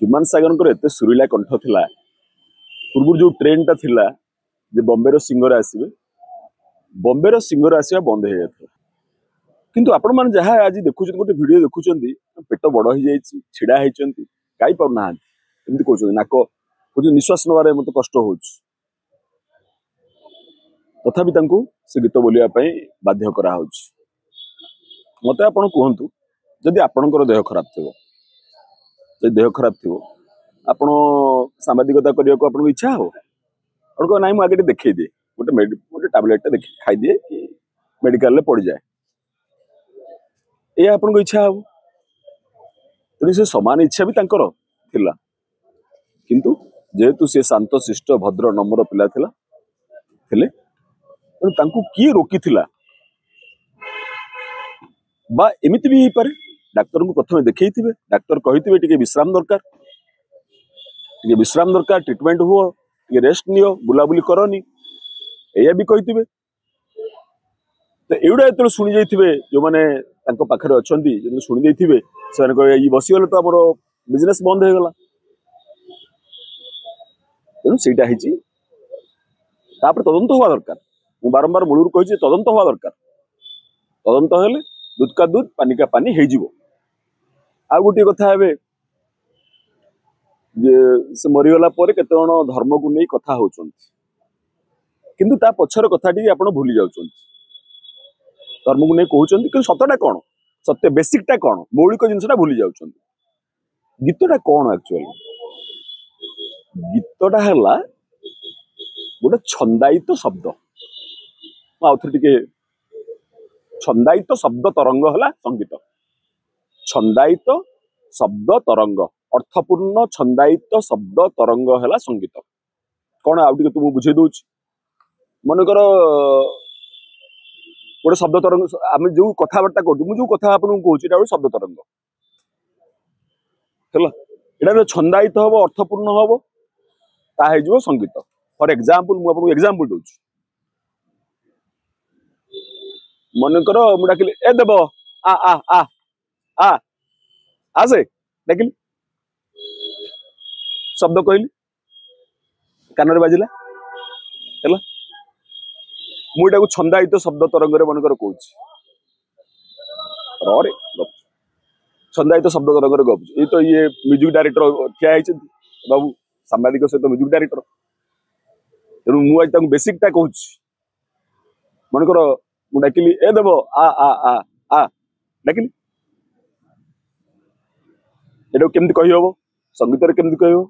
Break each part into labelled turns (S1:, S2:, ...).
S1: ହ୍ୟୁମାନ ସାଗରଙ୍କର ଏତେ ସୁରିଲା କଣ୍ଠ ଥିଲା। ପୂର୍ବରୁ ଯୋଉ ଟ୍ରେଣ୍ଡଟା ଥିଲା ଯେ ବମ୍ବେର ସିଙ୍ଗର ଆସିବେ, ବମ୍ବେର ସିଙ୍ଗର ଆସିବା ବନ୍ଦ ହେଇଯାଇଥିଲା। କିନ୍ତୁ ଆପଣମାନେ ଯାହା ଆଜି ଦେଖୁଛନ୍ତି, ଗୋଟେ ଭିଡିଓ ଦେଖୁଛନ୍ତି, ପେଟ ବଡ ହେଇଯାଇଛି, ଛିଡା ହେଇଛନ୍ତି, ଗାଇ ପାରୁନାହାନ୍ତି, ଏମିତି କହୁଛନ୍ତି, ନାକ କହୁଛନ୍ତି ନିଶ୍ୱାସ ନେବାରେ ମତେ କଷ୍ଟ ହଉଛି, ତଥାପି ତାଙ୍କୁ ସେ ଗୀତ ବୋଲିବା ପାଇଁ ବାଧ୍ୟ କରାହଉଛି। ମତେ ଆପଣ କୁହନ୍ତୁ, ଯଦି ଆପଣଙ୍କର ଦେହ ଖରାପ ଥିବ, ଯଦି ଦେହ ଖରାପ ଥିବ, ଆପଣ ସାମ୍ବାଦିକତା କରିବାକୁ ଆପଣଙ୍କୁ ଇଚ୍ଛା ହବ? ଆପଣ କହିବେ ନାଇଁ ମୁଁ ଆগে ଟିକେ ଦେଖେଇଦିଏ, ଗୋଟେ ଟାବଲେଟଟା ଖାଇଦିଏ କି ମେଡିକାଲରେ ପଡିଯାଏ, ଏଇଆ ଆପଣଙ୍କ ଇଚ୍ଛା ହବ। ତେଣୁ ସେ ସମାନ ଇଚ୍ଛା ବି ତାଙ୍କର ଥିଲା, କିନ୍ତୁ ଯେହେତୁ ସେ ଶାନ୍ତ ଶିଷ୍ଟ ଭଦ୍ର ନମ୍ର ପିଲା ଥିଲେ, ତେଣୁ ତାଙ୍କୁ କିଏ ରୋକିଥିଲା? ବା ଏମିତି ବି ହେଇପାରେ, ଡାକ୍ତରଙ୍କୁ ପ୍ରଥମେ ଦେଖେଇଥିବେ, ଡାକ୍ତର କହିଥିବେ ଟିକେ ବିଶ୍ରାମ ଦରକାର, ଟ୍ରିଟମେଣ୍ଟ ହୁଅ, ଟିକେ ରେଷ୍ଟ ନିଅ, ବୁଲାବୁଲି କରନି, ଏଇଆ ବି କହିଥିବେ। ତ ଏଇଗୁଡା ଯେତେବେଳେ ଶୁଣି ଯାଇଥିବେ, ଯୋଉମାନେ ତାଙ୍କ ପାଖରେ ଅଛନ୍ତି, ଯେତେବେଳେ ଶୁଣି ଦେଇଥିବେ, ସେମାନେ କହିବେ ଇ ବସିଗଲେ ତ ଆମର ବିଜନେସ ବନ୍ଦ ହେଇଗଲା। ତେଣୁ ସେଇଟା ହେଇଛି। ତାପରେ ତଦନ୍ତ ହବା ଦରକାର। ମୁଁ ବାରମ୍ବାର ମୂଳରୁ କହିଛି ତଦନ୍ତ ହବା ଦରକାର। ତଦନ୍ତ ହେଲେ ଦୁଧ କା ଦୁଧ ପାନି କା ପାନି ହେଇଯିବ। ଆଉ ଗୋଟିଏ କଥା, ଏବେ ଯେ ସେ ମରିଗଲା ପରେ କେତେ ଜଣ ଧର୍ମକୁ ନେଇ କଥା ହଉଛନ୍ତି, କିନ୍ତୁ ତା ପଛର କଥାଟି ଆପଣ ଭୁଲି ଯାଉଛନ୍ତି। ଧର୍ମକୁ ନେଇ କହୁଛନ୍ତି, କିନ୍ତୁ ସତଟା କଣ, ସତ୍ୟ ବେସିକଟା କଣ, ମୌଳିକ ଜିନିଷଟା ଭୁଲି ଯାଉଛନ୍ତି। ଗୀତଟା କଣ ଆକ୍ଚୁଆଲି? ଗୀତଟା ହେଲା ଗୋଟେ ଛନ୍ଦାୟିତ ଶବ୍ଦ। ଆଉଥରେ ଟିକେ, ଛନ୍ଦାୟିତ ଶବ୍ଦ ତରଙ୍ଗ ହେଲା ସଙ୍ଗୀତ। ଛନ୍ଦାୟିତ ଶବ୍ଦ ତରଙ୍ଗ, ଅର୍ଥପୂର୍ଣ୍ଣ ଛନ୍ଦାୟିତ ଶବ୍ଦ ତରଙ୍ଗ ହେଲା ସଙ୍ଗୀତ। କଣ ଆଉ ଟିକେ ମୁଁ ବୁଝେଇ ଦଉଛି। ମନେକର ଗୋଟେ ଶବ୍ଦ ତରଙ୍ଗ, ଆମେ ଯୋଉ କଥାବାର୍ତ୍ତା କରୁଛୁ, ମୁଁ ଯୋଉ କଥା ଆପଣଙ୍କୁ କହୁଛି, ଏଟା ଗୋଟେ ଶବ୍ଦ ତରଙ୍ଗ ହେଲା। ଏଟା ଛନ୍ଦାୟିତ ହବ, ଅର୍ଥପୂର୍ଣ୍ଣ ହବ, ତା ହେଇଯିବ ସଙ୍ଗୀତ। ଫର ଏକ୍ସାମ୍ପଲ, ମୁଁ ଆପଣଙ୍କୁ ଏକ୍ସାମ୍ପଲ ଦଉଛି। ମନେକର ମୁଁ ଡାକିଲି ଏ ଦେବ ଆ ଆ ଆ ଆ ଆସେ, ଡାକିଲି, ଶବ୍ଦ କହିଲି, କାନରେ ବାଜିଲା, ହେଲା। ମୁଁ ଏଟାକୁ ଛନ୍ଦାୟିତ ଶବ୍ଦ ତରଙ୍ଗରେ ମନେକର କହୁଛି, ରେ ଛନ୍ଦାୟିତ ଶବ୍ଦ ତରଙ୍ଗରେ ଗପୁଛି। ଏଇ ତ ଇଏ ମ୍ୟୁଜିକ ଡାଇରେକ୍ଟର ଠିଆ ହେଇଛନ୍ତି, ବାବୁ ସାମ୍ବାଦିକ ସହିତ ମ୍ୟୁଜିକ ଡାଇରେକ୍ଟର। ତେଣୁ ମୁଁ ଆଜି ତାଙ୍କୁ ବେସିକଟା କହୁଛି। ମନେକର ମୁଁ ଡାକିଲି ଏ ଦେବ ଆ ଆ ଆ ଆ, ଡାକିଲି, ଏଟାକୁ କେମିତି କହିହବ? ସଙ୍ଗୀତରେ କେମିତି କହିବ?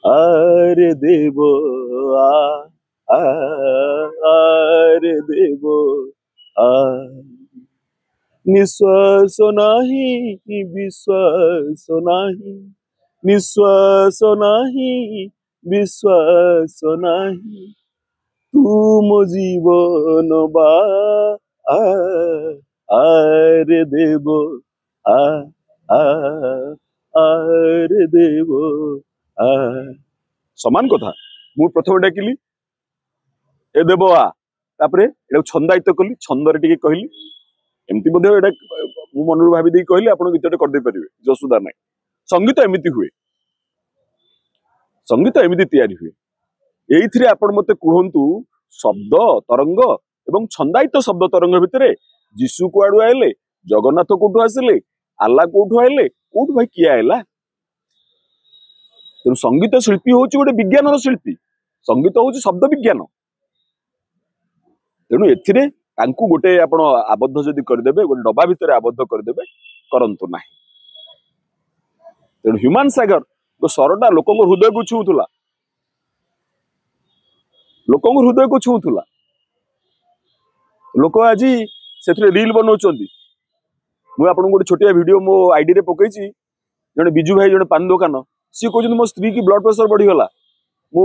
S1: ଆରେ ଦେବ ଆରେ ଦେବ ନିଶ୍ୱାସ ନାହିଁ, ବିଶ୍ୱାସ ନାହିଁ, ନିଶ୍ୱାସ ନାହିଁ, ବିଶ୍ୱାସ ନାହିଁ, ତୁମ ଜୀବନ ବା ଆରେ ଦେବ ଆରେ ଦେବ। ସମାନ କଥା। ମୁଁ ପ୍ରଥମେ ଡାକିଲି ଏ ଦେବ ତାପରେ ଏଟାକୁ ଛନ୍ଦାୟିତ କଲି, ଛନ୍ଦରେ ଟିକେ କହିଲି, ଏମିତି ମଧ୍ୟ ଏଟା ମୁଁ ମନରୁ ଭାବି ଦେଇକି କହିଲି, ଆପଣ ଗୀତଟେ କରିଦେଇ ପାରିବେ, କିଛି ଅସୁବିଧା ନାହିଁ। ସଙ୍ଗୀତ ଏମିତି ହୁଏ, ସଙ୍ଗୀତ ଏମିତି ତିଆରି ହୁଏ। ଏଇଥିରେ ଆପଣ ମତେ କୁହନ୍ତୁ, ଶବ୍ଦ ତରଙ୍ଗ ଏବଂ ଛନ୍ଦାୟିତ ଶବ୍ଦ ତରଙ୍ଗ ଭିତରେ ଯୀଶୁ କୁଆଡୁ ଆଇଲେ, ଜଗନ୍ନାଥ କୋଉଠୁ ଆସିଲେ, ଆଲ୍ଲା କୋଉଠୁ ଆଇଲେ, କୋଉଠୁ ଭାଇ କିଏ ଆଇଲା? ତେଣୁ ସଙ୍ଗୀତ ଶିଳ୍ପୀ ହଉଛି ଗୋଟେ ବିଜ୍ଞାନର ଶିଳ୍ପୀ, ସଙ୍ଗୀତ ହଉଛି ଶବ୍ଦ ବିଜ୍ଞାନ। ତେଣୁ ଏଥିରେ ତାଙ୍କୁ ଗୋଟେ ଆପଣ ଆବଦ୍ଧ ଯଦି କରିଦେବେ, ଗୋଟେ ଡବା ଭିତରେ ଆବଦ୍ଧ କରିଦେବେ, କରନ୍ତୁ ନାହିଁ। ତେଣୁ ହ୍ୟୁମାନ ସାଗର ସ୍ୱରଟା ଲୋକଙ୍କ ହୃଦୟକୁ ଛୁଉଁଥିଲା, ଲୋକଙ୍କ ହୃଦୟକୁ ଛୁଉଁଥିଲା। ଲୋକ ଆଜି ସେଥିରେ ରିଲ ବନଉଛନ୍ତି। ମୁଁ ଆପଣଙ୍କୁ ଗୋଟେ ଛୋଟିଆ ଭିଡିଓ ମୋ ଆଇଡିରେ ପକେଇଛି। ଜଣେ ବିଜୁ ଭାଇ, ଜଣେ ପାନ ଦୋକାନ, ସିଏ କହୁଛନ୍ତି ମୋ ସ୍ତ୍ରୀ କି ବ୍ଲଡ ପ୍ରେସର ବଢିଗଲା, ମୁଁ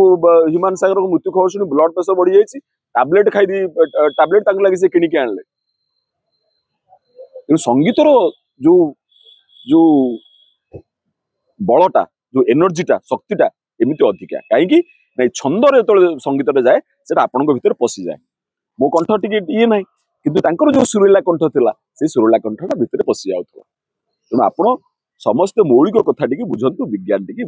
S1: ହ୍ୟୁମାନ ସାଗରଙ୍କ ମୃତ୍ୟୁ ଖବର ଶୁଣି ବ୍ଲଡ ପ୍ରେସର ବଢିଯାଇଛି, ଟାବଲେଟ ଖାଇଦେଇ, ଟାବଲେଟ ତାଙ୍କୁ ଲାଗି ସେ କିଣିକି ଆଣିଲେ। ତେଣୁ ସଙ୍ଗୀତର ଯୋଉ ଯୋଉ ବଳଟା, ଯୋଉ ଏନର୍ଜିଟା, ଶକ୍ତିଟା ଏମିତି ଅଧିକା। କାହିଁକି ନା ଛନ୍ଦରେ ଯେତେବେଳେ ସଙ୍ଗୀତରେ ଯାଏ, ସେଟା ଆପଣଙ୍କ ଭିତରେ ପଶିଯାଏ। ମୋ କଣ୍ଠ ଟିକେ ଇଏ ନାହିଁ, କିନ୍ତୁ ତାଙ୍କର ଯୋଉ ସୁରିଲା କଣ୍ଠ ଥିଲା ସେଇ ସୁରିଲା କଣ୍ଠଟା ଭିତରେ ପଶି ଯାଉଥିଲା। ତେଣୁ ଆପଣ ସମସ୍ତେ ମୌଳିକ କଥା ଟିକେ ବୁଝନ୍ତୁ, ବିଜ୍ଞାନ ଟିକେ